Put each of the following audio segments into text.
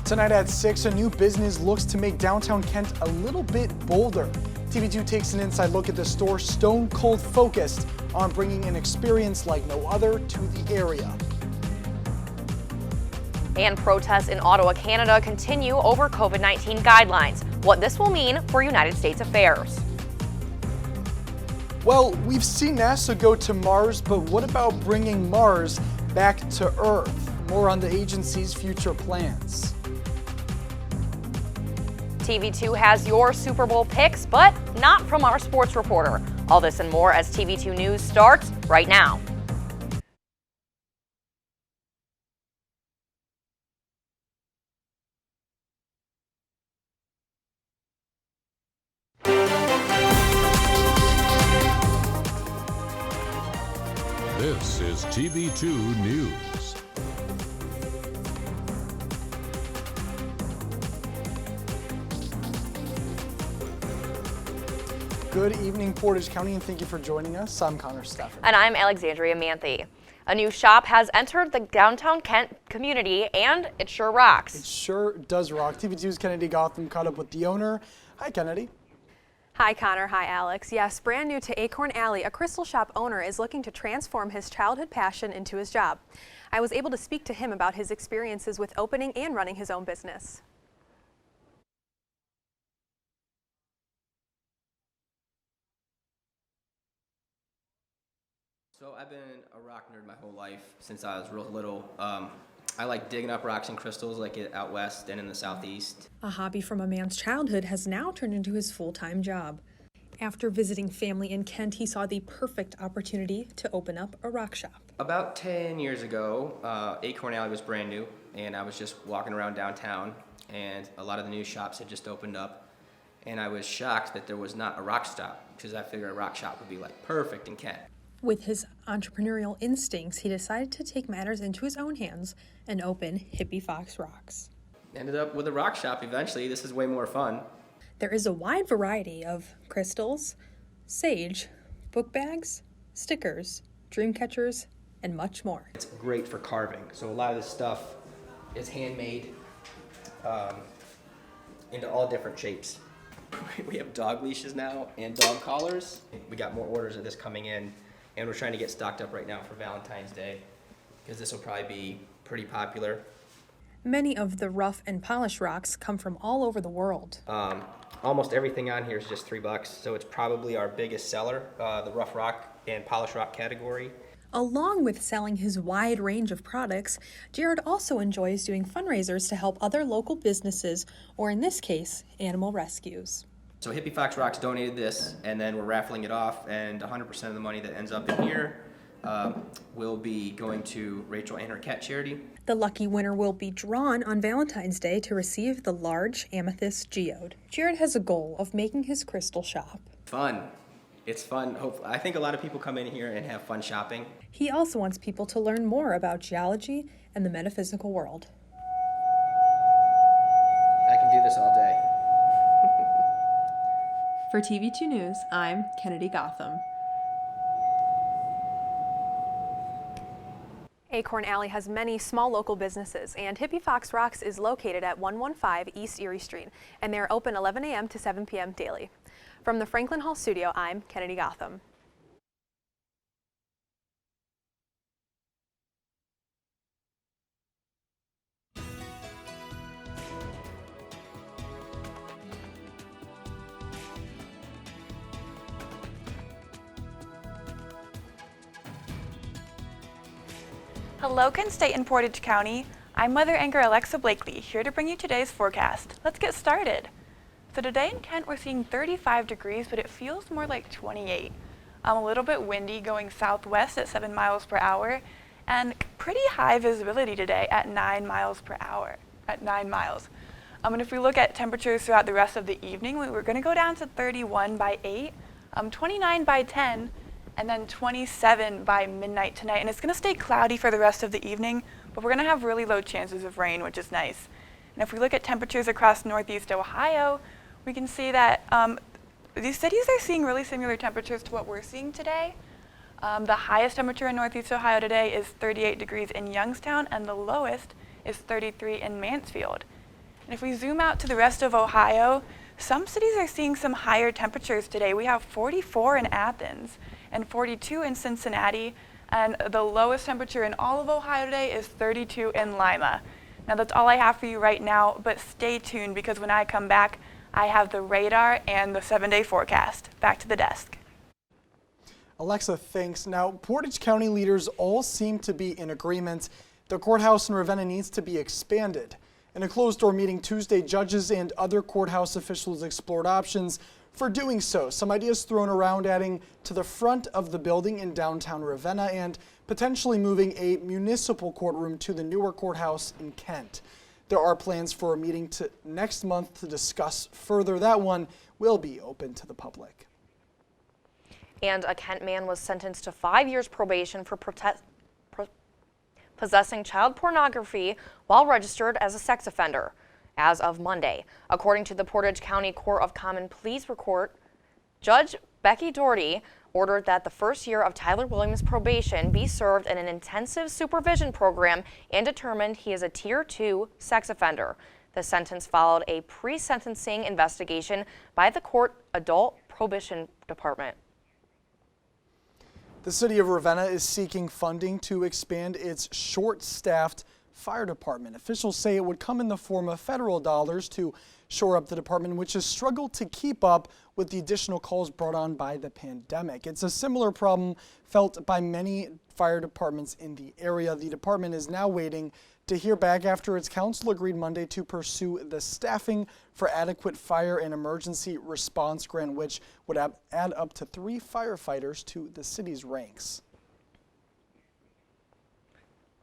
Tonight at 6, a new business looks to make downtown Kent a little bit bolder. TV2 takes an inside look at the store stone cold focused on bringing an experience like no other to the area. And protests in Ottawa, Canada continue over COVID-19 guidelines. What this will mean for United States affairs. Well, we've seen NASA go to Mars, but what about bringing Mars back to Earth? More on the agency's future plans. TV2 has your Super Bowl picks, but not from our sports reporter. All this and more as TV2 News starts right now. This is TV2 News. Good evening, Portage County, and thank you for joining us. I'm Steffen. And I'm Alexandria Manthey. A new shop has entered the downtown Kent community, and it sure rocks. It sure does rock. TV2's Kennedy Gotham caught up with the owner. Hi, Kennedy. Hi, Connor. Hi, Alex. Yes, brand new to Acorn Alley, a crystal shop owner is looking to transform his childhood passion into his job. I was able to speak to him about his experiences with opening and running his own business. So I've been a rock nerd my whole life since I was real little. I like digging up rocks and crystals like it out west and in the southeast. A hobby from a man's childhood has now turned into his full-time job. After visiting family in Kent, he saw the perfect opportunity to open up a rock shop. About 10 years ago, Acorn Alley was brand new, and I was just walking around downtown, and a lot of the new shops had just opened up, and I was shocked that there was not a rock shop, because I figured a rock shop would be like perfect in Kent. With his entrepreneurial instincts, he decided to take matters into his own hands and open Hippie Fox Rocks. Ended up with a rock shop eventually. This is way more fun. There is a wide variety of crystals, sage, book bags, stickers, dream catchers, and much more. It's great for carving. So a lot of this stuff is handmade into all different shapes. We have dog leashes now and dog collars. We got more orders of this coming in. And we're trying to get stocked up right now for Valentine's Day because this will probably be pretty popular. Many of the rough and polished rocks come from all over the world. Almost everything on here is just $3, so it's probably our biggest seller, the rough rock and polished rock category. Along with selling his wide range of products, Jared also enjoys doing fundraisers to help other local businesses, or in this case, animal rescues. So Hippie Fox Rocks donated this, and then we're raffling it off, and 100% of the money that ends up in here will be going to Rachel and her cat charity. The lucky winner will be drawn on Valentine's Day to receive the large amethyst geode. Jared has a goal of making his crystal shop fun. It's fun. I think a lot of people come in here and have fun shopping. He also wants people to learn more about geology and the metaphysical world. I can do this all day. For TV2 News, I'm Kennedy Gotham. Acorn Alley has many small local businesses, and Hippie Fox Rocks is located at 115 East Erie Street, and they're open 11 a.m. to 7 p.m. daily. From the Franklin Hall studio, I'm Kennedy Gotham. Hello, Kent State and Portage County. I'm weather anchor Alexa Blakley, here to bring you today's forecast. Let's get started. So today in Kent, we're seeing 35 degrees, but it feels more like 28. A little bit windy going southwest at 7 miles per hour, and pretty high visibility today at 9 miles per hour, at 9 miles. And if we look at temperatures throughout the rest of the evening, we're going to go down to 31 by 8, 29 by 10, and then 27 by midnight tonight. And it's going to stay cloudy for the rest of the evening, but we're going to have really low chances of rain, which is nice. And if we look at temperatures across northeast Ohio, we can see that these cities are seeing really similar temperatures to what we're seeing today. The highest temperature in northeast Ohio today is 38 degrees in Youngstown, and the lowest is 33 in Mansfield. And if we zoom out to the rest of Ohio, some cities are seeing some higher temperatures today. We have 44 in Athens and 42 in Cincinnati, and the lowest temperature in all of Ohio today is 32 in Lima. Now that's all I have for you right now, but stay tuned because when I come back, I have the radar and the 7-day forecast. Back to the desk. Alexa, thanks. Now, Portage County leaders all seem to be in agreement. The courthouse in Ravenna needs to be expanded. In a closed-door meeting Tuesday, judges and other courthouse officials explored options for doing so. Some ideas thrown around adding to the front of the building in downtown Ravenna and potentially moving a municipal courtroom to the newer courthouse in Kent. There are plans for a meeting next month to discuss further. That one will be open to the public. And a Kent man was sentenced to 5 years probation for possessing child pornography while registered as a sex offender as of Monday. According to the Portage County Court of Common Pleas report, Judge Becky Doherty ordered that the first year of Tyler Williams' probation be served in an intensive supervision program and determined he is a Tier 2 sex offender. The sentence followed a pre-sentencing investigation by the court adult probation department. The city of Ravenna is seeking funding to expand its short-staffed fire department. Officials say it would come in the form of federal dollars to shore up the department, which has struggled to keep up with the additional calls brought on by the pandemic. It's a similar problem felt by many fire departments in the area. The department is now waiting to hear back after its council agreed Monday to pursue the Staffing for Adequate Fire and Emergency Response Grant, which would add up to 3 firefighters to the city's ranks.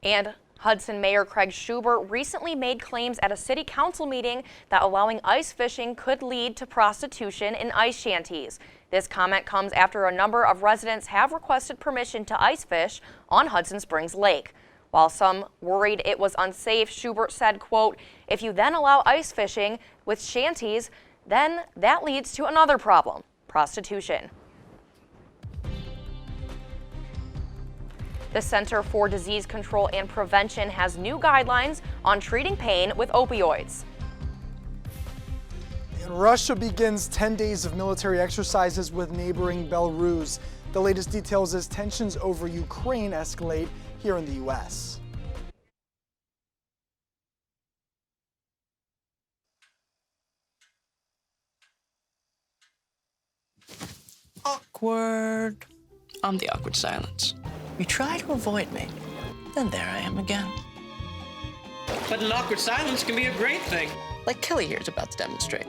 And Hudson Mayor Craig Schubert recently made claims at a city council meeting that allowing ice fishing could lead to prostitution in ice shanties. This comment comes after a number of residents have requested permission to ice fish on Hudson Springs Lake. While some worried it was unsafe, Schubert said, quote, "If you then allow ice fishing with shanties, then that leads to another problem, prostitution." The Center for Disease Control and Prevention has new guidelines on treating pain with opioids. And Russia begins 10 days of military exercises with neighboring Belarus. The latest details as tensions over Ukraine escalate here in the U.S. Awkward. I'm the awkward silence. You try to avoid me, then there I am again. But an awkward silence can be a great thing. Like Kelly here is about to demonstrate.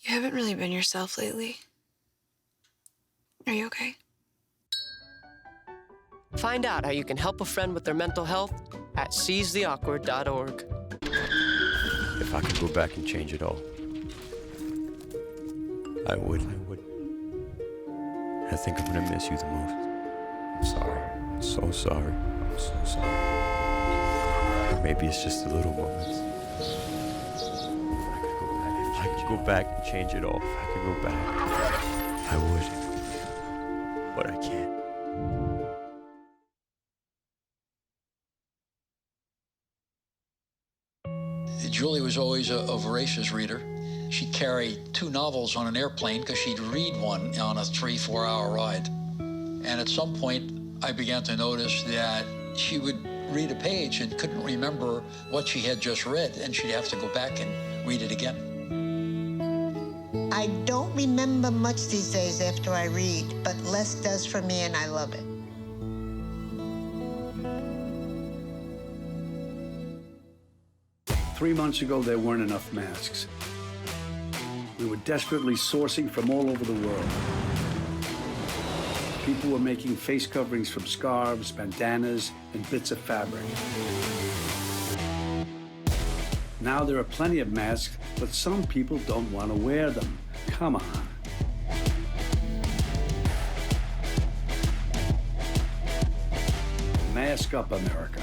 You haven't really been yourself lately. Are you okay? Find out how you can help a friend with their mental health at seizetheawkward.org. If I could go back and change it all, I would. I think I'm gonna miss you the most. I'm sorry. I'm so sorry. I'm so sorry. Maybe it's just the little moments. If I could go back and change it all, if I could go back, I would. But I can't. Julie was always a voracious reader. She carried 2 novels on an airplane because she'd read one on a 3-4 hour ride. And at some point, I began to notice that she would read a page and couldn't remember what she had just read, and she'd have to go back and read it again. I don't remember much these days after I read, but less does for me, and I love it. Three months ago, there weren't enough masks. We were desperately sourcing from all over the world. People were making face coverings from scarves, bandanas, and bits of fabric. Now there are plenty of masks, but some people don't want to wear them. Come on. Mask up, America.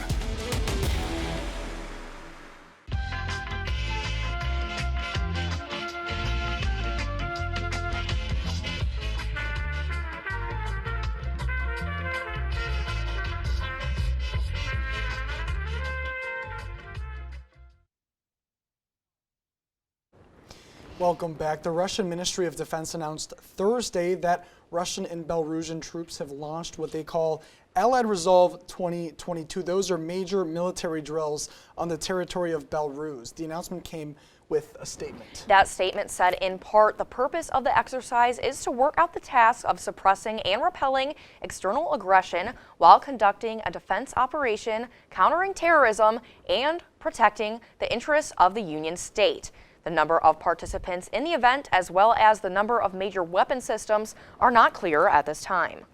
Welcome back. The Russian Ministry of Defense announced Thursday that Russian and Belarusian troops have launched what they call Allied Resolve 2022. Those are major military drills on the territory of Belarus. The announcement came with a statement. That statement said, in part, the purpose of the exercise is to work out the task of suppressing and repelling external aggression while conducting a defense operation, countering terrorism, and protecting the interests of the Union state. The number of participants in the event, as well as the number of major weapon systems, are not clear at this time.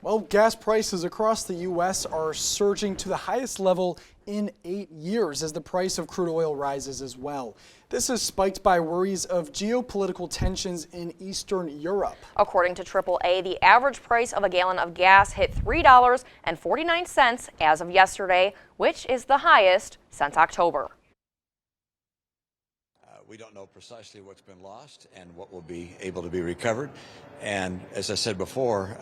Well, gas prices across the U.S. are surging to the highest level in 8 years as the price of crude oil rises as well. This is spiked by worries of geopolitical tensions in Eastern Europe. According to AAA, the average price of a gallon of gas hit $3.49 as of yesterday, which is the highest since October. We don't know precisely what's been lost and what will be able to be recovered. And as I said before,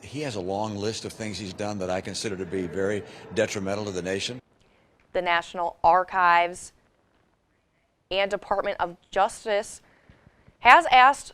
he has a long list of things he's done that I consider to be very detrimental to the nation. The National Archives and Department of Justice has asked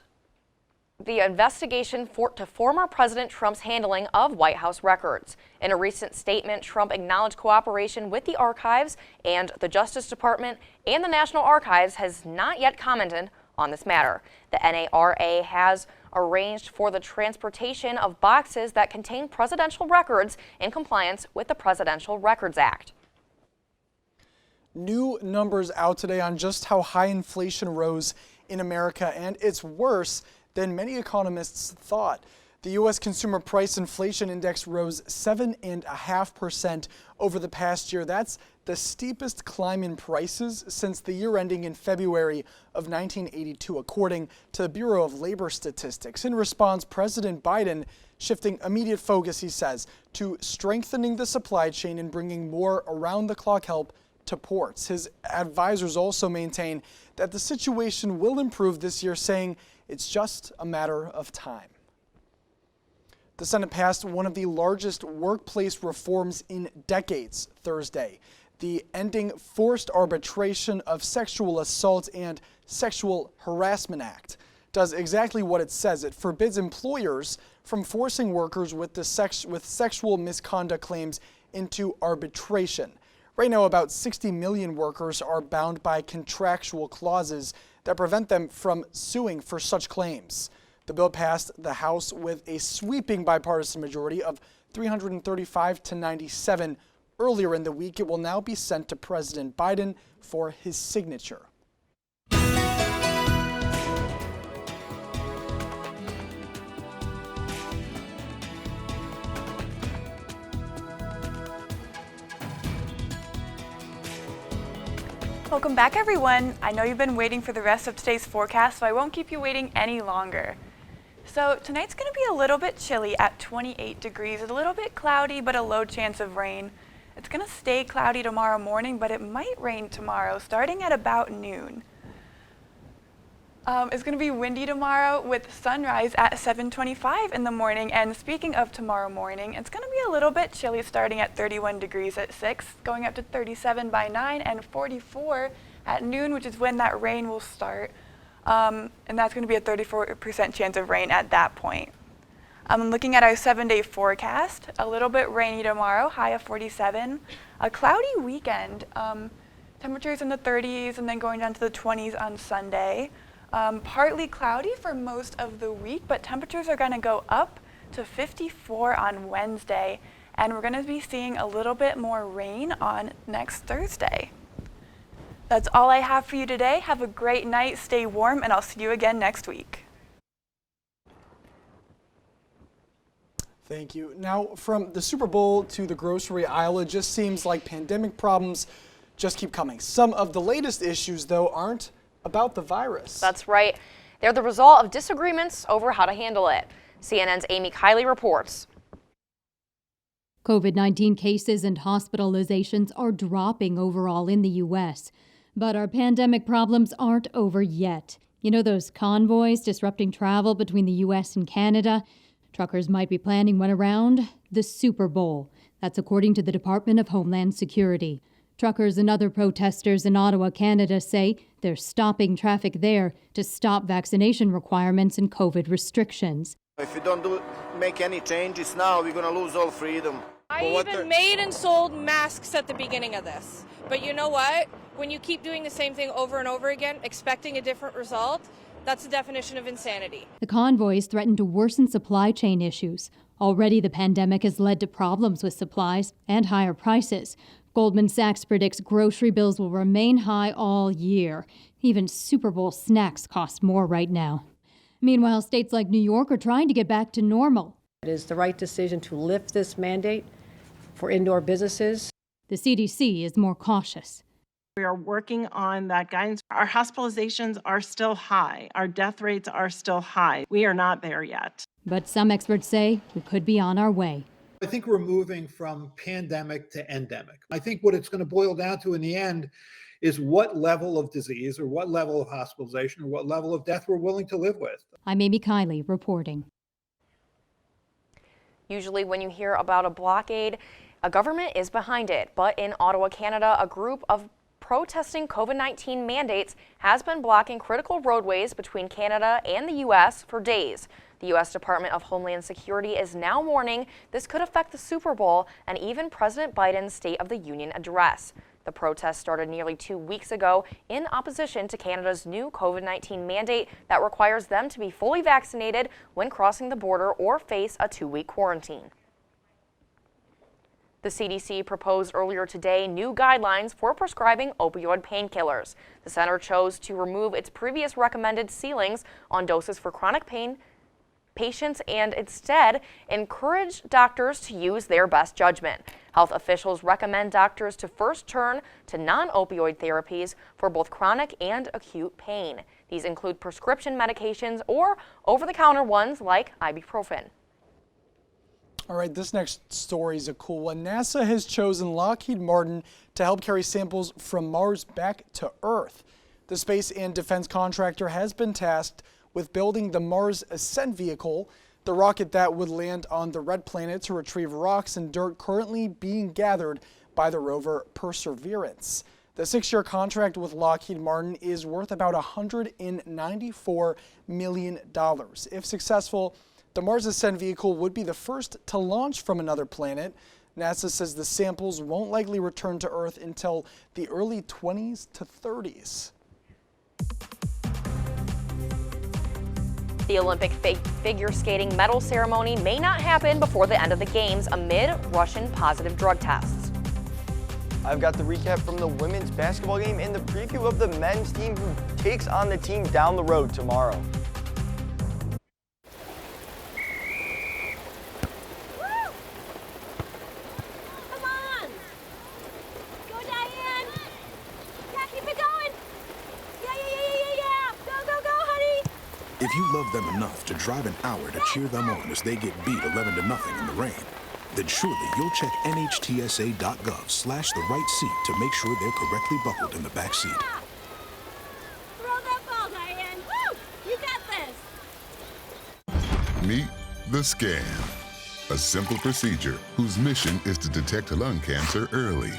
the investigation to former President Trump's handling of White House records. In a recent statement, Trump acknowledged cooperation with the archives, and the Justice Department and the National Archives has not yet commented on this matter. The NARA has arranged for the transportation of boxes that contain presidential records in compliance with the Presidential Records Act. New numbers out today on just how high inflation rose in America, and it's worse than many economists thought. The U.S. Consumer Price Inflation Index rose 7.5% over the past year. That's the steepest climb in prices since the year ending in February of 1982, according to the Bureau of Labor Statistics. In response, President Biden shifting immediate focus, he says, to strengthening the supply chain and bringing more around-the-clock help to ports. His advisors also maintain that the situation will improve this year, saying it's just a matter of time. The Senate passed one of the largest workplace reforms in decades Thursday. The Ending Forced Arbitration of Sexual Assault and Sexual Harassment Act does exactly what it says. It forbids employers from forcing workers with sexual misconduct claims into arbitration. Right now, about 60 million workers are bound by contractual clauses that prevent them from suing for such claims. The bill passed the House with a sweeping bipartisan majority of 335 to 97 earlier in the week. It will now be sent to President Biden for his signature. Welcome back, everyone. I know you've been waiting for the rest of today's forecast, so I won't keep you waiting any longer. So tonight's going to be a little bit chilly at 28 degrees, a little bit cloudy, but a low chance of rain. It's going to stay cloudy tomorrow morning, but it might rain tomorrow, starting at about noon. It's going to be windy tomorrow with sunrise at 7:25 in the morning. And speaking of tomorrow morning, it's going to be a little bit chilly, starting at 31 degrees at 6, going up to 37 by 9, and 44 at noon, which is when that rain will start. And that's going to be a 34% chance of rain at that point. Looking at our 7-day forecast, a little bit rainy tomorrow, high of 47. A cloudy weekend, temperatures in the 30s and then going down to the 20s on Sunday. Partly cloudy for most of the week, but temperatures are going to go up to 54 on Wednesday, and we're going to be seeing a little bit more rain on next Thursday. That's all I have for you today. Have a great night, stay warm, and I'll see you again next week. Thank you. Now, from the Super Bowl to the grocery aisle, it just seems like pandemic problems just keep coming. Some of the latest issues, though, aren't about the virus. That's right. They're the result of disagreements over how to handle it. CNN's Amy Kiley reports. COVID-19 cases and hospitalizations are dropping overall in the U.S., but our pandemic problems aren't over yet. You know those convoys disrupting travel between the U.S. and Canada? Truckers might be planning one around the Super Bowl. That's according to the Department of Homeland Security. Truckers and other protesters in Ottawa, Canada say they're stopping traffic there to stop vaccination requirements and COVID restrictions. If you don't make any changes now, we're going to lose all freedom. I even made and sold masks at the beginning of this. But you know what? When you keep doing the same thing over and over again, expecting a different result, that's the definition of insanity. The convoys threaten to worsen supply chain issues. Already the pandemic has led to problems with supplies and higher prices. Goldman Sachs predicts grocery bills will remain high all year. Even Super Bowl snacks cost more right now. Meanwhile, states like New York are trying to get back to normal. It is the right decision to lift this mandate for indoor businesses. The CDC is more cautious. We are working on that guidance. Our hospitalizations are still high. Our death rates are still high. We are not there yet. But some experts say we could be on our way. I think we're moving from pandemic to endemic. I think what it's going to boil down to in the end is what level of disease or what level of hospitalization or what level of death we're willing to live with. I'm Amy Kiley reporting. Usually when you hear about a blockade, a government is behind it. But in Ottawa, Canada, a group of protesting COVID-19 mandates has been blocking critical roadways between Canada and the U.S. for days. The U.S. Department of Homeland Security is now warning this could affect the Super Bowl and even President Biden's State of the Union address. The protest started nearly 2 weeks ago in opposition to Canada's new COVID-19 mandate that requires them to be fully vaccinated when crossing the border or face a 2-week quarantine. The CDC proposed earlier today new guidelines for prescribing opioid painkillers. The center chose to remove its previous recommended ceilings on doses for chronic pain patients and instead encourage doctors to use their best judgment. Health officials recommend doctors to first turn to non-opioid therapies for both chronic and acute pain. These include prescription medications or over-the-counter ones like ibuprofen. All right, this next story is a cool one. NASA has chosen Lockheed Martin to help carry samples from Mars back to Earth. The space and defense contractor has been tasked with building the Mars Ascent vehicle, the rocket that would land on the red planet to retrieve rocks and dirt currently being gathered by the rover Perseverance. The 6-year contract with Lockheed Martin is worth about $194 million. If successful, the Mars Ascent vehicle would be the first to launch from another planet. NASA says the samples won't likely return to Earth until the early 20s to 30s. The Olympic figure skating medal ceremony may not happen before the end of the games amid Russian positive drug tests. I've got the recap from the women's basketball game and the preview of the men's team who takes on the team down the road tomorrow. If you love them enough to drive an hour to cheer them on as they get beat 11-0 in the rain, then surely you'll check NHTSA.gov/the right seat to make sure they're correctly buckled in the back seat. Throw that ball, Diane. Woo! You got this. Meet the scan, a simple procedure whose mission is to detect lung cancer early.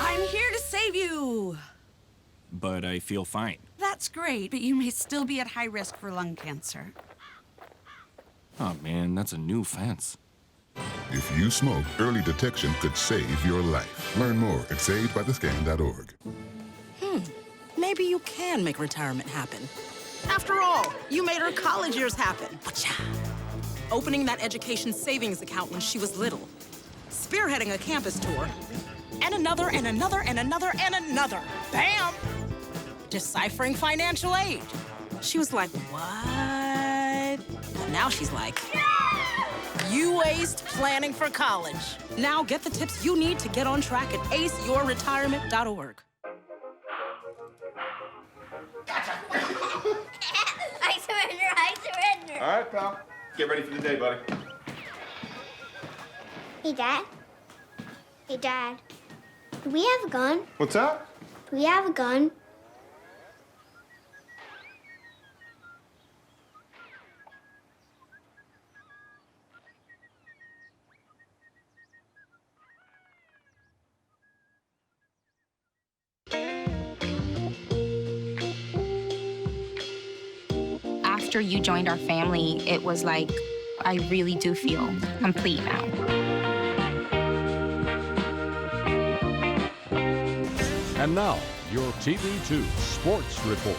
I'm here to save you. But I feel fine. That's great, but you may still be at high risk for lung cancer. Oh man, that's a new fence. If you smoke, early detection could save your life. Learn more at savedbythescan.org. Maybe you can make retirement happen. After all, you made her college years happen. Opening that education savings account when she was little. Spearheading a campus tour. And another, and another, and another, and another. Bam! Deciphering financial aid. She was like, what? But now she's like, you aced planning for college. Now get the tips you need to get on track at aceyourretirement.org. I surrender, I surrender. All right, pal. Get ready for the day, buddy. Hey, Dad. Hey, Dad. Do we have a gun? What's that? Do we have a gun? after you joined our family, it was like, I really do feel complete now. And now, your TV2 Sports Report.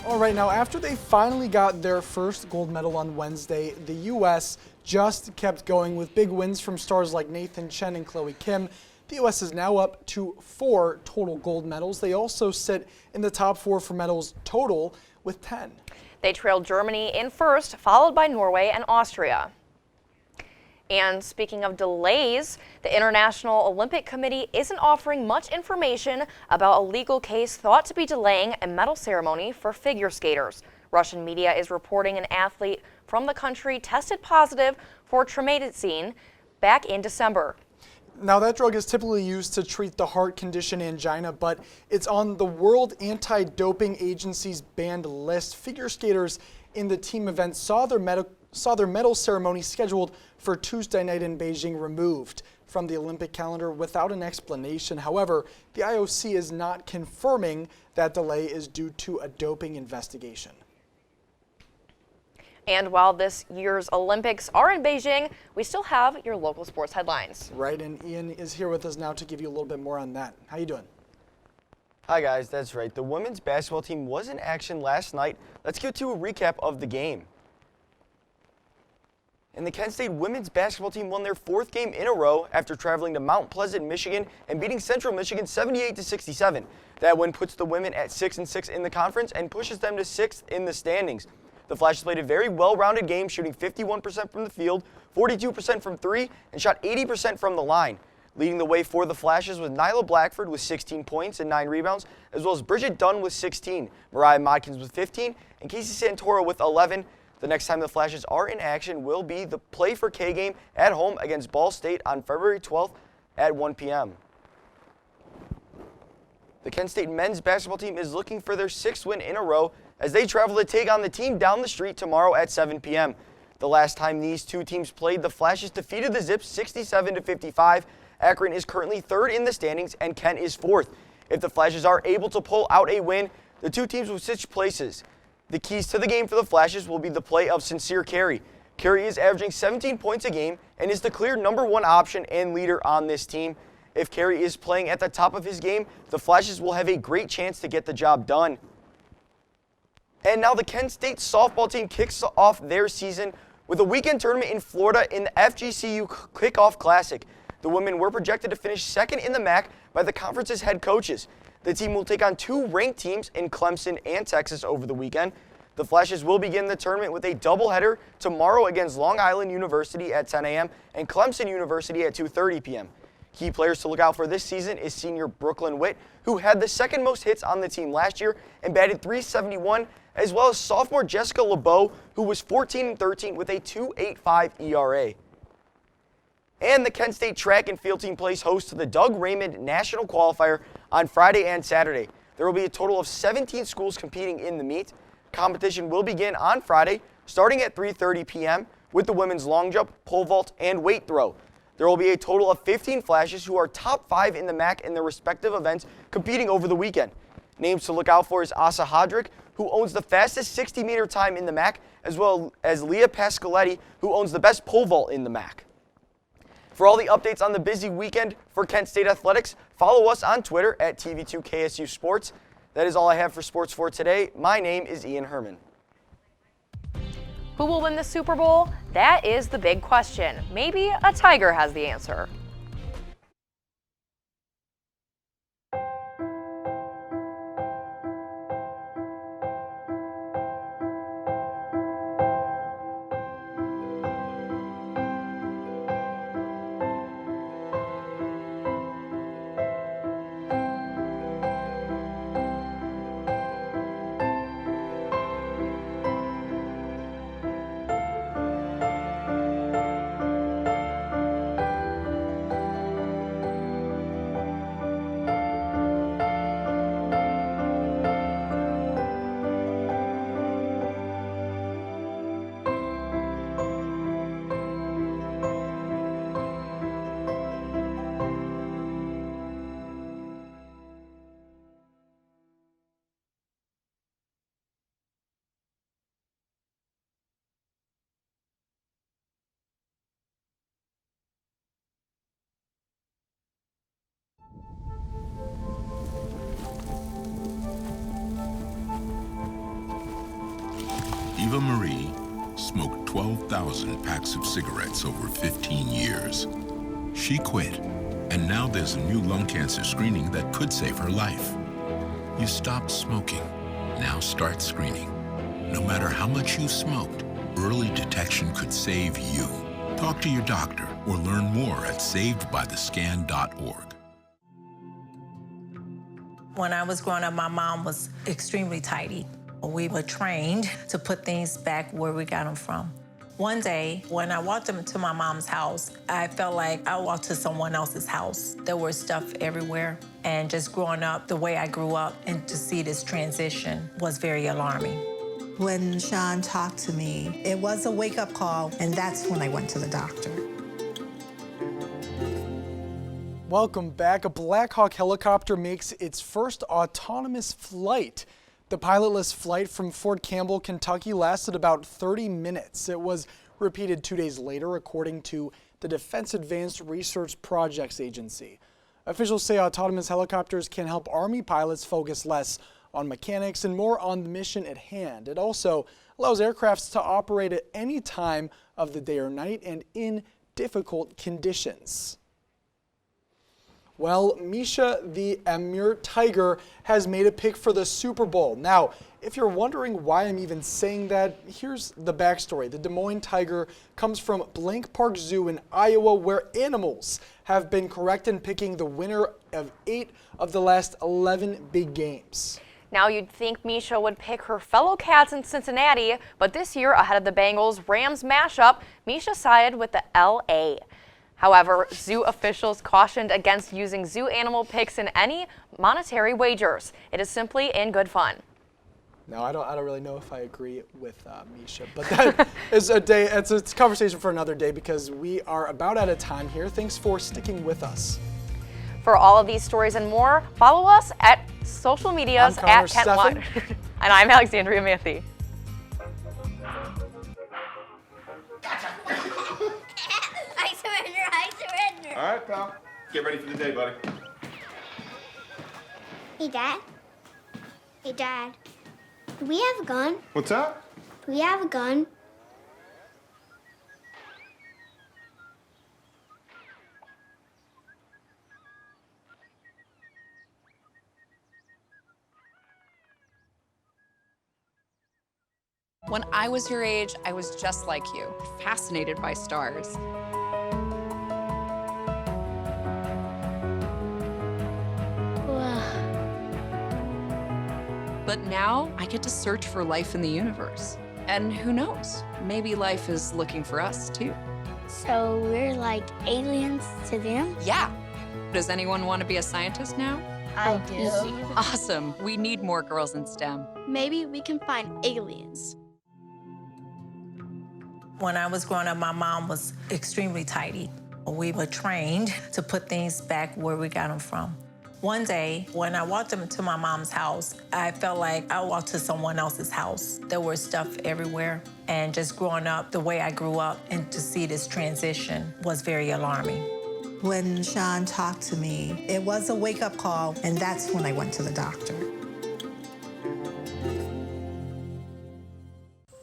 All right, now after they finally got their first gold medal on Wednesday, the U.S. just kept going with big wins from stars like Nathan Chen and Chloe Kim. The U.S. is now up to 4 total gold medals. They also sit in the top 4 for medals total with 10. They trailed Germany in first, followed by Norway and Austria. And speaking of delays, the International Olympic Committee isn't offering much information about a legal case thought to be delaying a medal ceremony for figure skaters. Russian media is reporting an athlete from the country tested positive for trimethazine back in December. Now, that drug is typically used to treat the heart condition angina, but it's on the World Anti-Doping Agency's banned list. Figure skaters in the team event saw their medal ceremony scheduled for Tuesday night in Beijing removed from the Olympic calendar without an explanation. However, the IOC is not confirming that delay is due to a doping investigation. And while this year's Olympics are in Beijing, we still have your local sports headlines. Right, and Ian is here with us now to give you a little bit more on that. How you doing? Hi guys, that's right. The women's basketball team was in action last night. Let's get to a recap of the game. And the Kent State women's basketball team won their 4th game in a row after traveling to Mount Pleasant, Michigan and beating Central Michigan 78-67. That win puts the women at 6-6 in the conference and pushes them to 6th in the standings. The Flashes played a very well-rounded game, shooting 51% from the field, 42% from 3, and shot 80% from the line. Leading the way for the Flashes was Nyla Blackford with 16 points and 9 rebounds, as well as Bridget Dunn with 16, Mariah Modkins with 15, and Casey Santoro with 11. The next time the Flashes are in action will be the Play for K game at home against Ball State on February 12th at 1 p.m. The Kent State men's basketball team is looking for their 6th win in a row as they travel to take on the team down the street tomorrow at 7 p.m. The last time these two teams played, the Flashes defeated the Zips 67-55. Akron is currently 3rd in the standings and Kent is 4th. If the Flashes are able to pull out a win, the two teams will switch places. The keys to the game for the Flashes will be the play of Sincere Carey. Carey is averaging 17 points a game and is the clear #1 option and leader on this team. If Carey is playing at the top of his game, the Flashes will have a great chance to get the job done. And now the Kent State softball team kicks off their season with a weekend tournament in Florida in the FGCU Kickoff Classic. The women were projected to finish 2nd in the MAC by the conference's head coaches. The team will take on 2 ranked teams in Clemson and Texas over the weekend. The Flashes will begin the tournament with a doubleheader tomorrow against Long Island University at 10 a.m. and Clemson University at 2:30 p.m. Key players to look out for this season is senior Brooklyn Witt, who had the 2nd most hits on the team last year and batted .371, as well as sophomore Jessica LeBeau, who was 14-13 with a .285 ERA. And the Kent State track and field team plays host to the Doug Raymond National Qualifier on Friday and Saturday. There will be a total of 17 schools competing in the meet. Competition will begin on Friday, starting at 3:30 p.m. with the women's long jump, pole vault, and weight throw. There will be a total of 15 Flashes who are top 5 in the MAC in their respective events competing over the weekend. Names to look out for is Asa Hodrick, who owns the fastest 60-meter time in the MAC, as well as Leah Pascaletti, who owns the best pole vault in the MAC. For all the updates on the busy weekend for Kent State Athletics, follow us on Twitter at TV2KSU Sports. That is all I have for sports for today. My name is Ian Herrmann. Who will win the Super Bowl? That is the big question. Maybe a Tiger has the answer. 12,000 packs of cigarettes over 15 years. She quit, and now there's a new lung cancer screening that could save her life. You stopped smoking. Now start screening. No matter how much you smoked, early detection could save you. Talk to your doctor or learn more at savedbythescan.org. When I was growing up, my mom was extremely tidy. We were trained to put things back where we got them from. One day, when I walked into my mom's house, I felt like I walked to someone else's house. There was stuff everywhere. And just growing up the way I grew up and to see this transition was very alarming. When Sean talked to me, it was a wake-up call, and that's when I went to the doctor. Welcome back. A Black Hawk helicopter makes its first autonomous flight. The pilotless flight from Fort Campbell, Kentucky lasted about 30 minutes. It was repeated 2 days later, according to the Defense Advanced Research Projects Agency. Officials say autonomous helicopters can help Army pilots focus less on mechanics and more on the mission at hand. It also allows aircrafts to operate at any time of the day or night and in difficult conditions. Well, Misha the Amur tiger has made a pick for the Super Bowl. Now, if you're wondering why I'm even saying that, here's the backstory. The Des Moines tiger comes from Blank Park Zoo in Iowa, where animals have been correct in picking the winner of 8 of the last 11 big games. Now you'd think Misha would pick her fellow cats in Cincinnati, but this year, ahead of the Bengals-Rams mashup, Misha sided with the LA. However, zoo officials cautioned against using zoo animal picks in any monetary wagers. It is simply in good fun. No, I don't really know if I agree with Misha, but that is it's a conversation for another day because we are about out of time here. Thanks for sticking with us. For all of these stories and more, follow us at social medias at Kent1. And I'm Alexandria Manthey. I surrender. All right, pal. Get ready for the day, buddy. Hey, Dad. Hey, Dad. Do we have a gun? What's that? Do we have a gun? When I was your age, I was just like you, fascinated by stars. But now I get to search for life in the universe. And who knows, maybe life is looking for us too. So we're like aliens to them? Yeah. Does anyone want to be a scientist now? I do. Awesome. We need more girls in STEM. Maybe we can find aliens. When I was growing up, my mom was extremely tidy. We were trained to put things back where we got them from. One day, when I walked into my mom's house, I felt like I walked to someone else's house. There was stuff everywhere. And just growing up the way I grew up and to see this transition was very alarming. When Sean talked to me, it was a wake-up call, and that's when I went to the doctor.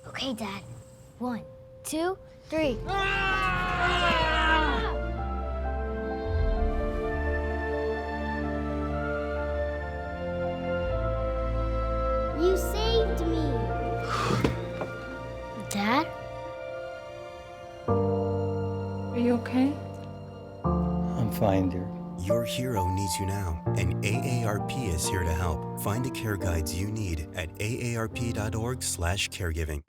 Okay, Dad. 1, 2, 3. You saved me. Dad? Are you okay? I'm fine, dear. Your hero needs you now, and AARP is here to help. Find the care guides you need at aarp.org/caregiving.